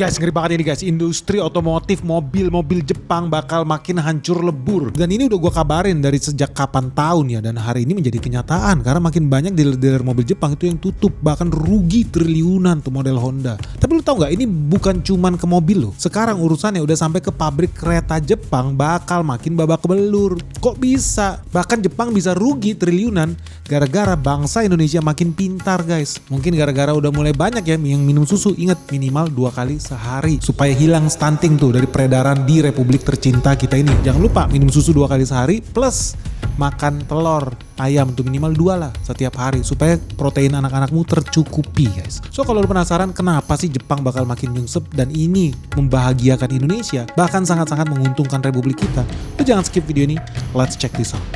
Guys, ngeri banget ini guys. Industri otomotif mobil-mobil Jepang bakal makin hancur lebur. Dan ini udah gue kabarin dari sejak kapan tahun ya. Dan hari ini menjadi kenyataan. Karena makin banyak dealer-dealer mobil Jepang itu yang tutup. Bahkan rugi triliunan tuh model Honda. Tapi lu tau gak, ini bukan cuman ke mobil loh. Sekarang urusannya udah sampai ke pabrik kereta Jepang bakal makin babak belur. Kok bisa? Bahkan Jepang bisa rugi triliunan gara-gara bangsa Indonesia makin pintar guys. Mungkin gara-gara udah mulai banyak ya yang minum susu. Ingat, minimal 2 kali sehari supaya hilang stunting tuh dari peredaran di Republik tercinta kita ini. Jangan lupa minum susu 2 kali sehari plus makan telur ayam tuh minimal 2 lah setiap hari supaya protein anak-anakmu tercukupi guys. So kalau lu penasaran kenapa sih Jepang bakal makin nyungsep dan ini membahagiakan Indonesia bahkan sangat-sangat menguntungkan Republik kita, lu jangan skip video ini. Let's check this out.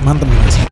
Mantep nih guys.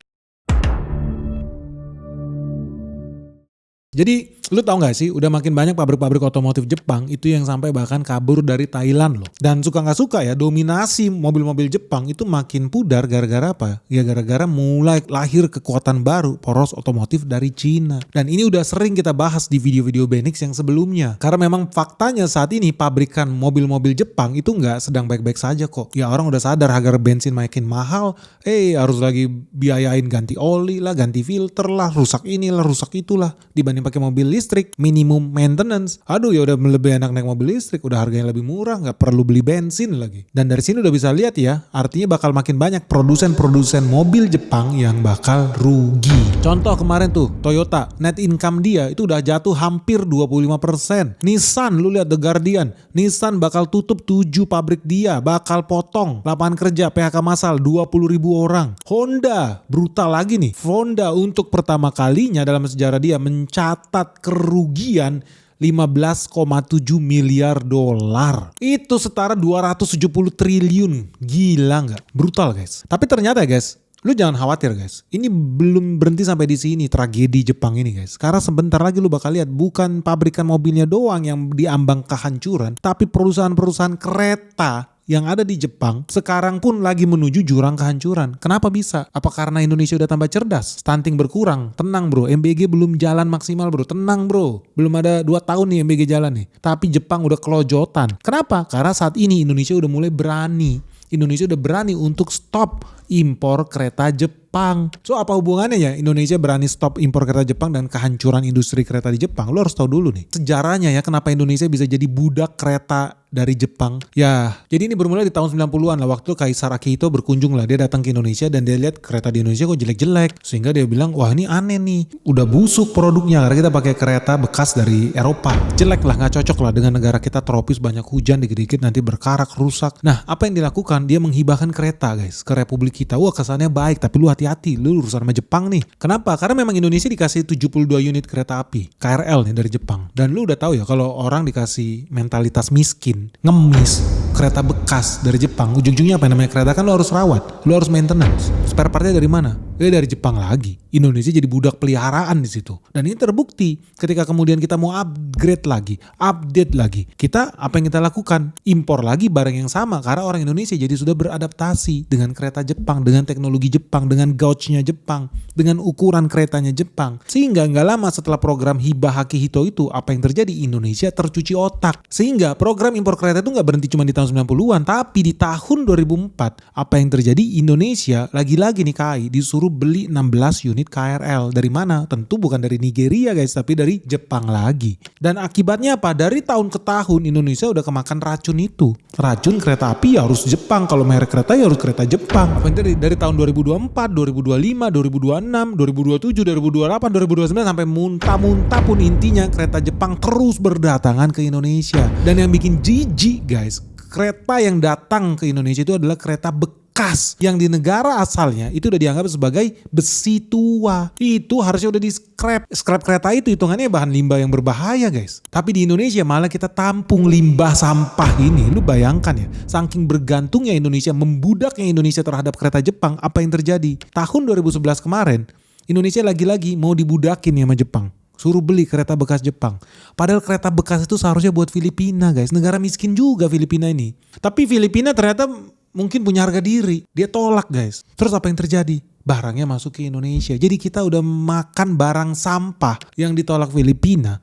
Jadi lu tau gak sih udah makin banyak pabrik-pabrik otomotif Jepang itu yang sampai bahkan kabur dari Thailand loh. Dan suka gak suka ya dominasi mobil-mobil Jepang itu makin pudar gara-gara apa? Ya gara-gara mulai lahir kekuatan baru poros otomotif dari Cina. Dan ini udah sering kita bahas di video-video Benix yang sebelumnya. Karena memang faktanya saat ini pabrikan mobil-mobil Jepang itu gak sedang baik-baik saja kok. Ya orang udah sadar harga bensin makin mahal. Harus lagi biayain ganti oli lah, ganti filter lah, rusak inilah, rusak itulah. Dibanding pakai mobil listrik, minimum maintenance. Aduh ya udah lebih enak naik mobil listrik, udah harganya lebih murah, nggak perlu beli bensin lagi. Dan dari sini udah bisa lihat ya, artinya bakal makin banyak produsen-produsen mobil Jepang yang bakal rugi. Contoh kemarin tuh Toyota, net income dia itu udah jatuh hampir 25%. Nissan, lu lihat The Guardian, Nissan bakal tutup 7 pabrik dia, bakal potong lapangan kerja PHK massal 20.000 orang. Honda, brutal lagi nih. Honda untuk pertama kalinya dalam sejarah dia mencatat kerugian 15,7 miliar dolar. Itu setara 270 triliun. Gila nggak? Brutal guys. Tapi ternyata guys, lu jangan khawatir guys. Ini belum berhenti sampai di sini tragedi Jepang ini guys. Karena sebentar lagi lu bakal lihat bukan pabrikan mobilnya doang yang diambang kehancuran, tapi perusahaan-perusahaan kereta yang ada di Jepang sekarang pun lagi menuju jurang kehancuran. Kenapa bisa? Apa karena Indonesia udah tambah cerdas? Stunting berkurang? Tenang bro, MBG belum jalan maksimal bro. Tenang bro, belum ada 2 tahun nih MBG jalan nih. Tapi Jepang udah kelojotan. Kenapa? Karena saat ini Indonesia udah mulai berani. Indonesia udah berani untuk stop impor kereta Jepang. So apa hubungannya ya Indonesia berani stop impor kereta Jepang dan kehancuran industri kereta di Jepang? Lo harus tahu dulu nih sejarahnya ya kenapa Indonesia bisa jadi budak kereta dari Jepang. Ya, jadi ini bermula di tahun 90-an lah waktu Kaisar Akihito berkunjung lah. Dia datang ke Indonesia dan dia lihat kereta di Indonesia kok jelek-jelek. Sehingga dia bilang, wah ini aneh nih. Udah busuk produknya karena kita pakai kereta bekas dari Eropa. Jelek lah, gak cocok lah dengan negara kita tropis banyak hujan, dikit-dikit nanti berkarak, rusak. Nah, apa yang dilakukan? Dia menghibahkan kereta guys ke Republik kita. Wah kesannya baik, tapi lu hati-hati. Lu urusan sama Jepang nih. Kenapa? Karena memang Indonesia dikasih 72 unit kereta api. KRL nih dari Jepang. Dan lu udah tahu ya kalau orang dikasih mentalitas miskin, ngemis kereta bekas dari Jepang, ujung-ujungnya apa namanya kereta kan lo harus rawat, lo harus maintenance. Spare partnya dari mana? Dari Jepang lagi. Indonesia jadi budak peliharaan di situ. Dan ini terbukti ketika kemudian kita mau upgrade lagi, update lagi. Kita apa yang kita lakukan? Impor lagi barang yang sama karena orang Indonesia jadi sudah beradaptasi dengan kereta Jepang, dengan teknologi Jepang, dengan gauge-nya Jepang, dengan ukuran keretanya Jepang. Sehingga nggak lama setelah program Hibah Akihito itu, apa yang terjadi? Indonesia tercuci otak. Sehingga program impor kereta itu nggak berhenti cuma di tahun 90-an, tapi di tahun 2004 apa yang terjadi? Indonesia lagi-lagi nih KAI disuruh beli 16 unit KRL. Dari mana? Tentu bukan dari Nigeria guys, tapi dari Jepang lagi. Dan akibatnya apa? Dari tahun ke tahun Indonesia udah kemakan racun itu. Racun kereta api ya harus Jepang, kalau merek kereta ya harus kereta Jepang. Apa yang dari tahun 2024, 2025, 2026, 2027, 2028, 2029 sampai muntah-muntah pun intinya kereta Jepang terus berdatangan ke Indonesia. Dan yang bikin jijik guys, kereta yang datang ke Indonesia itu adalah kereta bekas yang di negara asalnya itu udah dianggap sebagai besi tua. Itu harusnya udah di scrap. Scrap kereta itu hitungannya bahan limbah yang berbahaya guys. Tapi di Indonesia malah kita tampung limbah sampah ini. Lu bayangkan ya, saking bergantungnya Indonesia, membudaknya Indonesia terhadap kereta Jepang, apa yang terjadi? Tahun 2011 kemarin, Indonesia lagi-lagi mau dibudakin ya sama Jepang. Suruh beli kereta bekas Jepang. Padahal kereta bekas itu seharusnya buat Filipina guys. Negara miskin juga Filipina ini. Tapi Filipina ternyata mungkin punya harga diri. Dia tolak guys. Terus apa yang terjadi? barangnya masuk ke Indonesia. Jadi kita udah makan barang sampah yang ditolak Filipina.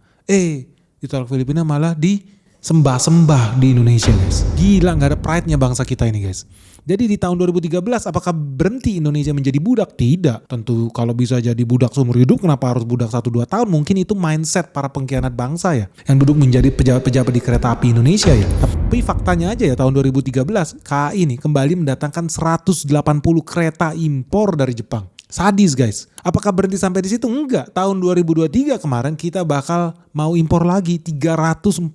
Ditolak Filipina malah disembah-sembah di Indonesia guys. Gila, gak ada pride-nya bangsa kita ini guys. Jadi di tahun 2013 apakah berhenti Indonesia menjadi budak? Tidak. Tentu kalau bisa jadi budak seumur hidup kenapa harus budak 1-2 tahun? Mungkin itu mindset para pengkhianat bangsa ya. Yang duduk menjadi pejabat-pejabat di kereta api Indonesia ya. Tapi faktanya aja ya tahun 2013 KAI ini kembali mendatangkan 180 kereta impor dari Jepang. Sadis guys. Apakah berhenti sampai di situ? Enggak. Tahun 2023 kemarin kita bakal mau impor lagi 348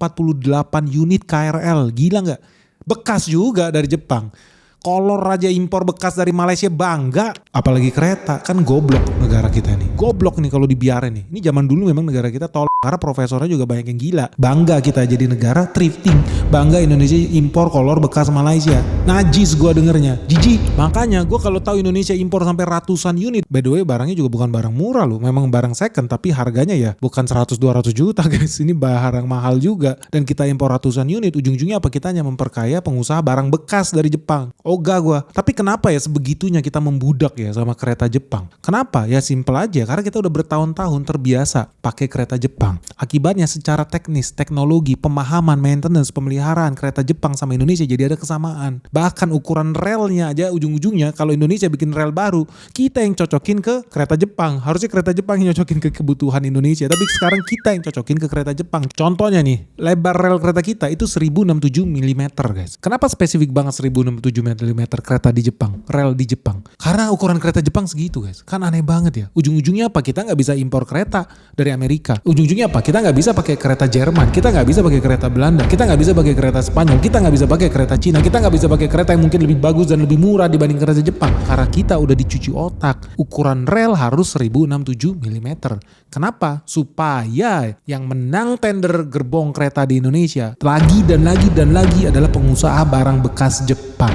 unit KRL. Gila nggak? Bekas juga dari Jepang. Kolor aja impor bekas dari Malaysia bangga, apalagi kereta. Kan goblok negara kita nih. Goblok nih kalau dibiarin nih. Ini zaman dulu memang negara kita karena profesornya juga banyak yang gila. Bangga kita jadi negara thrifting. Bangga Indonesia impor kolor bekas Malaysia. Najis gua dengernya. Jijik. Makanya gua kalau tahu Indonesia impor sampai ratusan unit. By the way barangnya juga bukan barang murah loh. Memang barang second tapi harganya ya bukan 100-200 juta guys. Ini barang mahal juga. Dan kita impor ratusan unit. Ujung-ujungnya apa? Kita hanya memperkaya pengusaha barang bekas dari Jepang. Ogah gua. Tapi kenapa ya sebegitunya kita membudak ya sama kereta Jepang? Kenapa? Ya simple aja. Karena kita udah bertahun-tahun terbiasa pakai kereta Jepang. Akibatnya secara teknis, teknologi, pemahaman, maintenance, pemeliharaan kereta Jepang sama Indonesia jadi ada kesamaan. Bahkan ukuran relnya aja ujung-ujungnya kalau Indonesia bikin rel baru, kita yang cocokin ke kereta Jepang. Harusnya kereta Jepang yang cocokin ke kebutuhan Indonesia. Tapi sekarang kita yang cocokin ke kereta Jepang. Contohnya nih, lebar rel kereta kita itu 1067 mm guys. Kenapa spesifik banget 1067 mm kereta di Jepang, rel di Jepang? Karena ukuran kereta Jepang segitu guys. Kan aneh banget ya. Ujung-ujungnya apa? Kita nggak bisa impor kereta dari Amerika. Ujung-ujungnya apa? Kita nggak bisa pakai kereta Jerman. Kita nggak bisa pakai kereta Belanda. Kita nggak bisa pakai kereta Spanyol. Kita nggak bisa pakai kereta Cina. Kita nggak bisa pakai kereta yang mungkin lebih bagus dan lebih murah dibanding kereta Jepang. Karena kita udah dicuci otak. Ukuran rel harus 1067 mm. Kenapa? Supaya yang menang tender gerbong kereta di Indonesia lagi dan lagi dan lagi adalah pengusaha barang bekas Jepang.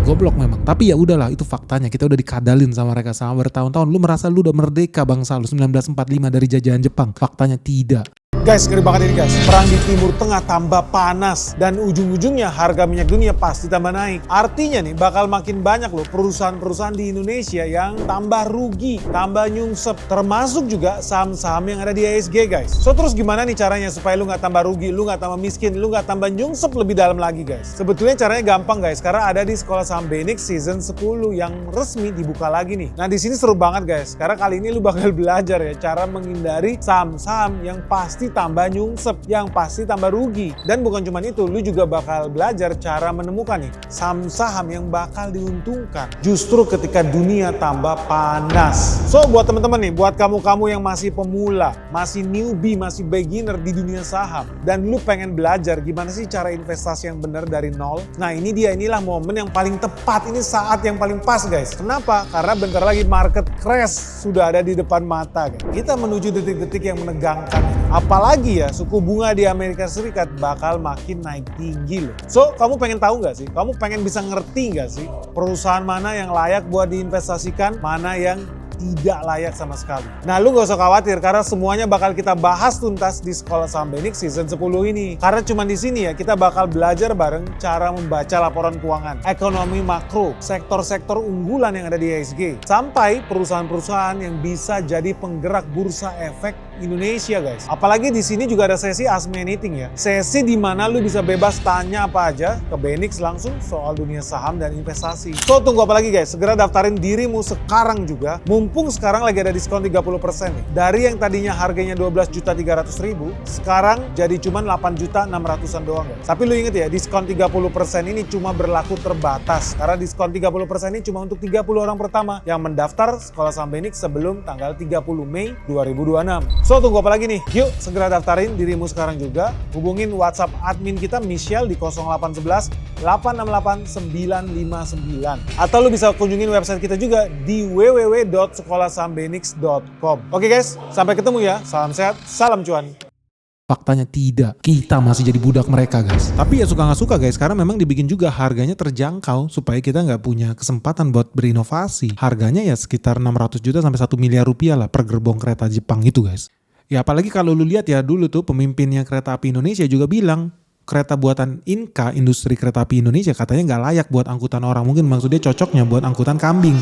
Goblok memang. Tapi ya udahlah, itu faktanya. Kita udah dikadalin sama mereka sama bertahun-tahun. Lu merasa lu udah merdeka bangsa lu 1945 dari jajahan Jepang. Faktanya tidak. Guys, ngeri banget ini guys. Perang di Timur Tengah tambah panas dan ujung-ujungnya harga minyak dunia pasti tambah naik. Artinya nih bakal makin banyak loh perusahaan-perusahaan di Indonesia yang tambah rugi, tambah nyungsep. Termasuk juga saham-saham yang ada di IHSG guys. So terus gimana nih caranya supaya lu gak tambah rugi, lu gak tambah miskin, lu gak tambah nyungsep lebih dalam lagi guys? Sebetulnya caranya gampang guys, karena ada di Sekolah Saham BENIX season 10 yang resmi dibuka lagi nih. Nah di sini seru banget guys, karena kali ini lu bakal belajar ya cara menghindari saham-saham yang pasti tambah nyungsep, yang pasti tambah rugi. Dan bukan cuma itu, lu juga bakal belajar cara menemukan nih saham-saham yang bakal diuntungkan justru ketika dunia tambah panas. So buat teman-teman nih, buat kamu-kamu yang masih pemula, masih newbie, masih beginner di dunia saham dan lu pengen belajar gimana sih cara investasi yang benar dari nol. Nah inilah momen yang paling tepat, ini saat yang paling pas guys. Kenapa? Karena bentar lagi market crash sudah ada di depan mata guys. Kita menuju detik-detik yang menegangkan. Apalagi ya suku bunga di Amerika Serikat bakal makin naik tinggi loh. So kamu pengen tahu nggak sih? Kamu pengen bisa ngerti nggak sih perusahaan mana yang layak buat diinvestasikan, mana yang tidak layak sama sekali. Nah lu gak usah khawatir karena semuanya bakal kita bahas tuntas di Sekolah Saham BENIX season 10 ini. Karena cuma di sini ya kita bakal belajar bareng cara membaca laporan keuangan, ekonomi makro, sektor-sektor unggulan yang ada di IHSG, sampai perusahaan-perusahaan yang bisa jadi penggerak bursa efek Indonesia guys. Apalagi di sini juga ada sesi Ask Me Anything ya. Sesi di mana lu bisa bebas tanya apa aja ke BENIX langsung soal dunia saham dan investasi. So tunggu apa lagi guys? Segera daftarin dirimu sekarang juga. Mumpung sekarang lagi ada diskon 30% nih. Dari yang tadinya harganya 12.300.000, sekarang jadi cuma 8.600.000-an doang guys. Tapi lu inget ya, diskon 30% ini cuma berlaku terbatas. Karena diskon 30% ini cuma untuk 30 orang pertama yang mendaftar Sekolah Saham BENIX sebelum tanggal 30 Mei 2026. So tunggu apa lagi nih? Yuk segera daftarin dirimu sekarang juga. Hubungin WhatsApp admin kita Michelle di 0811 868 959. Atau lu bisa kunjungin website kita juga di www.sekolahsahambenix.com. Oke guys, sampai ketemu ya. Salam sehat, salam cuan. Faktanya tidak, kita masih jadi budak mereka guys. Tapi ya suka nggak suka guys, karena memang dibikin juga harganya terjangkau supaya kita nggak punya kesempatan buat berinovasi. Harganya ya sekitar 600 juta sampai 1 miliar rupiah lah per gerbong kereta Jepang itu guys. Ya apalagi kalau lu lihat ya dulu tuh pemimpinnya kereta api Indonesia juga bilang kereta buatan Inka, industri kereta api Indonesia katanya nggak layak buat angkutan orang. Mungkin maksudnya cocoknya buat angkutan kambing.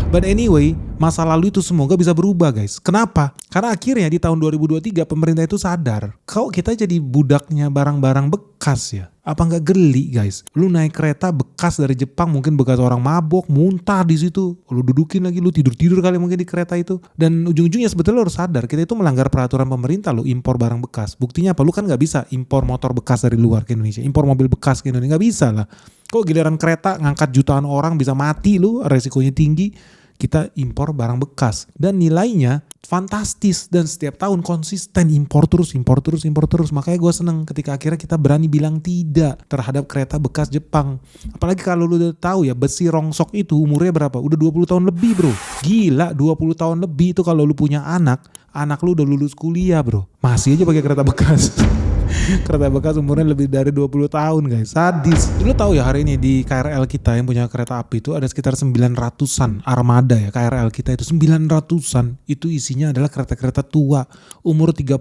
But anyway, masa lalu itu semoga bisa berubah guys. Kenapa? Karena akhirnya di tahun 2023 pemerintah itu sadar kalau kita jadi budaknya barang-barang bekas ya. Apa nggak geli guys? Lu naik kereta bekas dari Jepang, mungkin bekas orang mabok, muntah di situ. Lu dudukin lagi, lu tidur-tidur kali mungkin di kereta itu. Dan ujung-ujungnya sebetulnya lu harus sadar kita itu melanggar peraturan pemerintah lu impor barang bekas. Buktinya apa? Lu kan nggak bisa impor motor bekas dari luar ke Indonesia, impor mobil bekas ke Indonesia, nggak bisa lah. Kok giliran kereta ngangkat jutaan orang bisa mati lu, resikonya tinggi. Kita impor barang bekas dan nilainya fantastis dan setiap tahun konsisten impor terus. Makanya gue seneng ketika akhirnya kita berani bilang tidak terhadap kereta bekas Jepang. Apalagi kalau lu udah tahu ya besi rongsok itu umurnya berapa? Udah 20 tahun lebih bro. Gila 20 tahun lebih itu kalau lu punya anak lu udah lulus kuliah bro. Masih aja pakai kereta bekas. Kereta bekas umurnya lebih dari 20 tahun guys. Sadis. Lu tahu ya hari ini di KRL kita yang punya kereta api itu ada sekitar 900-an armada ya. KRL kita itu 900-an. Itu isinya adalah kereta-kereta tua. Umur 34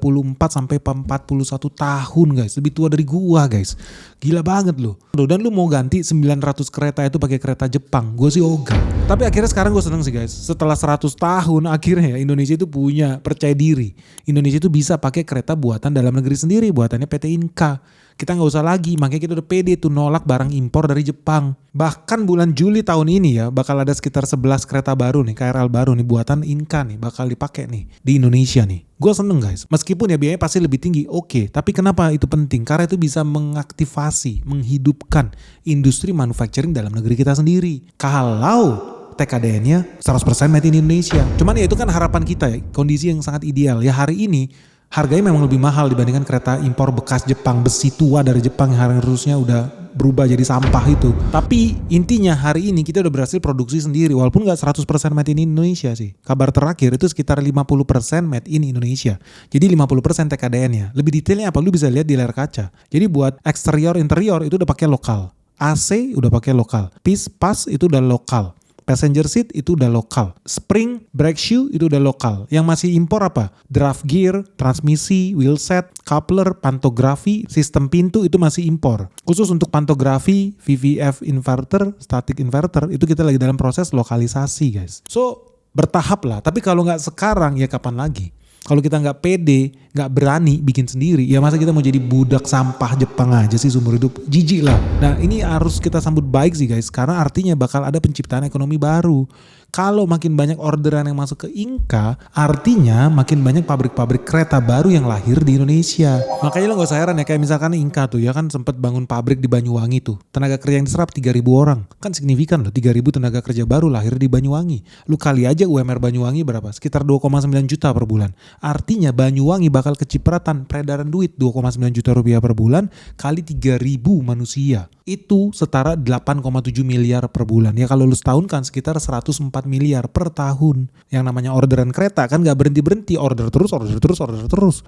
sampai 41 tahun guys. Lebih tua dari gua guys. Gila banget loh. Dan lu mau ganti 900 kereta itu pakai kereta Jepang. Gue sih ogah. Tapi akhirnya sekarang gue seneng sih guys. Setelah 100 tahun akhirnya ya Indonesia itu punya percaya diri. Indonesia itu bisa pakai kereta buatan dalam negeri sendiri. Buatannya PT Inka. Kita nggak usah lagi, makanya kita udah pede tuh nolak barang impor dari Jepang. Bahkan bulan Juli tahun ini ya bakal ada sekitar 11 kereta baru nih, KRL baru nih buatan Inka nih bakal dipakai nih di Indonesia nih. Gue seneng guys, meskipun ya biayanya pasti lebih tinggi, oke. Tapi kenapa itu penting? Karena itu bisa mengaktifasi, menghidupkan industri manufacturing dalam negeri kita sendiri. Kalau TKDN-nya 100% made in Indonesia. Cuman ya itu kan harapan kita ya, kondisi yang sangat ideal. Ya hari ini harganya memang lebih mahal dibandingkan kereta impor bekas Jepang, besi tua dari Jepang yang harusnya udah berubah jadi sampah itu. Tapi intinya hari ini kita udah berhasil produksi sendiri walaupun gak 100% made in Indonesia sih. Kabar terakhir itu sekitar 50% made in Indonesia. Jadi 50% TKDN-nya. Lebih detailnya apa lu bisa lihat di layar kaca. Jadi buat eksterior interior itu udah pakai lokal. AC udah pakai lokal. Pas itu udah lokal. Passenger seat itu udah lokal. Spring, brake shoe itu udah lokal. Yang masih impor apa? Draft gear, transmisi, wheelset, coupler, pantografi, sistem pintu itu masih impor. Khusus untuk pantografi, VVF inverter, static inverter itu kita lagi dalam proses lokalisasi guys. So bertahap lah. Tapi kalau nggak sekarang ya kapan lagi? Kalau kita nggak pede, nggak berani bikin sendiri, ya masa kita mau jadi budak sampah Jepang aja sih seumur hidup? Jijik lah. Nah ini harus kita sambut baik sih guys, karena artinya bakal ada penciptaan ekonomi baru. Kalau makin banyak orderan yang masuk ke Inka, artinya makin banyak pabrik-pabrik kereta baru yang lahir di Indonesia. Makanya lo gak usah heran ya, kayak misalkan Inka tuh ya kan sempet bangun pabrik di Banyuwangi tuh. Tenaga kerja yang diserap 3.000 orang. Kan signifikan loh, 3.000 tenaga kerja baru lahir di Banyuwangi. Lu kali aja UMR Banyuwangi berapa? Sekitar 2,9 juta per bulan. Artinya Banyuwangi bakal kecipratan peredaran duit 2,9 juta rupiah per bulan kali 3.000 manusia. Itu setara 8,7 miliar per bulan. Ya kalau lu setahun kan sekitar 104 miliar per tahun. Yang namanya orderan kereta kan gak berhenti-berhenti. Order terus.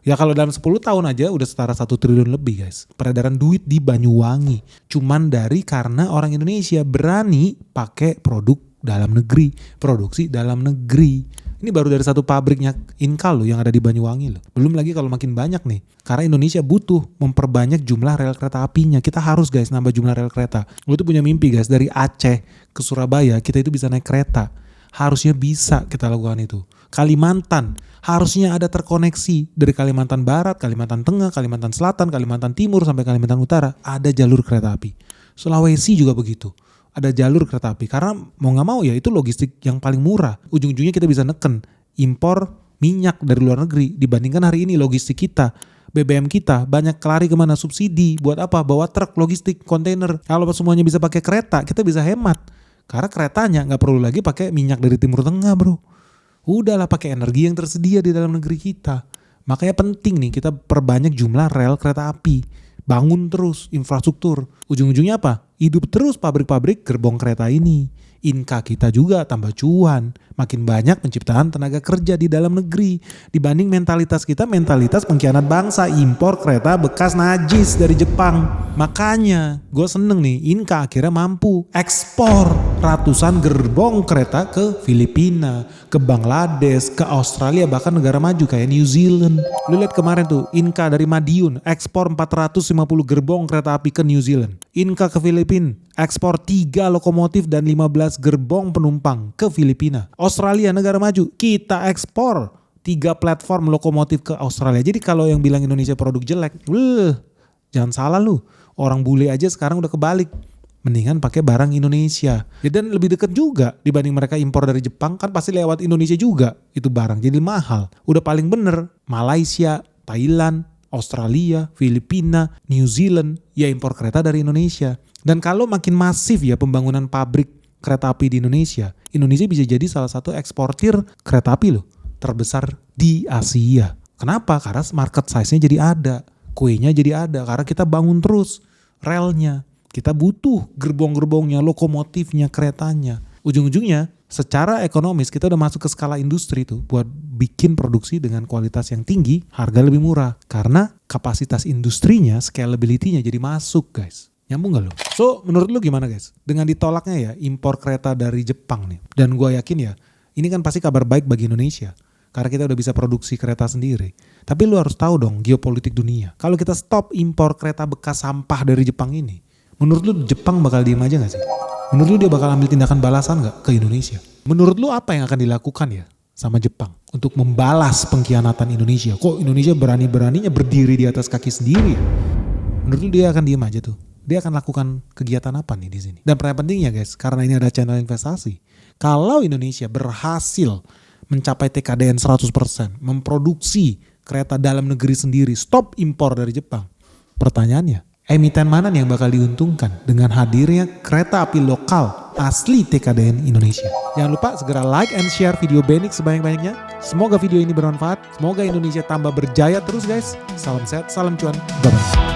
Ya kalau dalam 10 tahun aja udah setara 1 triliun lebih guys. Peredaran duit di Banyuwangi. Cuman karena orang Indonesia berani pakai produk dalam negeri. Produksi dalam negeri. Ini baru dari satu pabriknya Inka loh yang ada di Banyuwangi loh. Belum lagi kalau makin banyak nih. Karena Indonesia butuh memperbanyak jumlah rel kereta apinya. Kita harus guys nambah jumlah rel kereta. Gue tuh punya mimpi guys dari Aceh ke Surabaya kita itu bisa naik kereta. Harusnya bisa kita lakukan itu. Kalimantan harusnya ada terkoneksi dari Kalimantan Barat, Kalimantan Tengah, Kalimantan Selatan, Kalimantan Timur sampai Kalimantan Utara ada jalur kereta api. Sulawesi juga begitu. Ada jalur kereta api karena mau nggak mau ya itu logistik yang paling murah. Ujung-ujungnya kita bisa neken impor minyak dari luar negeri dibandingkan hari ini logistik kita. BBM kita banyak lari kemana subsidi buat apa? Bawa truk logistik kontainer. Kalau semuanya bisa pakai kereta kita bisa hemat karena keretanya nggak perlu lagi pakai minyak dari Timur Tengah bro. Udahlah pakai energi yang tersedia di dalam negeri kita. Makanya penting nih kita perbanyak jumlah rel kereta api. Bangun terus infrastruktur. Ujung-ujungnya apa? Hidup terus pabrik-pabrik gerbong kereta ini. Inka kita juga tambah cuan. Makin banyak penciptaan tenaga kerja di dalam negeri. Dibanding mentalitas kita, mentalitas pengkhianat bangsa. Impor kereta bekas najis dari Jepang. Makanya gue seneng nih Inka akhirnya mampu ekspor ratusan gerbong kereta ke Filipina, ke Bangladesh, ke Australia, bahkan negara maju kayak New Zealand. Lu lihat kemarin tuh Inka dari Madiun ekspor 450 gerbong kereta api ke New Zealand. Inka ke Filipina Filipina ekspor 3 lokomotif dan 15 gerbong penumpang ke Filipina. Australia, negara maju, kita ekspor 3 platform lokomotif ke Australia. Jadi kalau yang bilang Indonesia produk jelek, jangan salah lu. Orang bule aja sekarang udah kebalik. Mendingan pakai barang Indonesia. Ya, dan lebih deket juga dibanding mereka impor dari Jepang, kan pasti lewat Indonesia juga itu barang. Jadi mahal. Udah paling bener Malaysia, Thailand, Australia, Filipina, New Zealand ya impor kereta dari Indonesia. Dan kalau makin masif ya pembangunan pabrik kereta api di Indonesia, Indonesia bisa jadi salah satu eksportir kereta api loh terbesar di Asia. Kenapa? Karena market size-nya jadi ada, kuenya jadi ada, karena kita bangun terus relnya. Kita butuh gerbong-gerbongnya, lokomotifnya, keretanya. Ujung-ujungnya secara ekonomis kita udah masuk ke skala industri tuh buat bikin produksi dengan kualitas yang tinggi, harga lebih murah. Karena kapasitas industrinya, scalability-nya jadi masuk guys. Nyambung gak lo? So menurut lo gimana guys? Dengan ditolaknya ya impor kereta dari Jepang nih. Dan gue yakin ya ini kan pasti kabar baik bagi Indonesia. Karena kita udah bisa produksi kereta sendiri. Tapi lo harus tahu dong geopolitik dunia. Kalau kita stop impor kereta bekas sampah dari Jepang ini, menurut lo Jepang bakal diem aja gak sih? Menurut lu dia bakal ambil tindakan balasan gak ke Indonesia? Menurut lu apa yang akan dilakukan ya sama Jepang untuk membalas pengkhianatan Indonesia? Kok Indonesia berani-beraninya berdiri di atas kaki sendiri? Menurut lu dia akan diem aja tuh? Dia akan lakukan kegiatan apa nih di sini? Dan pertanyaan pentingnya guys, karena ini ada channel investasi. Kalau Indonesia berhasil mencapai TKDN 100%, memproduksi kereta dalam negeri sendiri, stop impor dari Jepang. Pertanyaannya, emiten mana nih yang bakal diuntungkan dengan hadirnya kereta api lokal asli TKDN Indonesia? Jangan lupa segera like and share video Benix sebanyak-banyaknya. Semoga video ini bermanfaat. Semoga Indonesia tambah berjaya terus guys. Salam sehat, salam cuan. Bye-bye.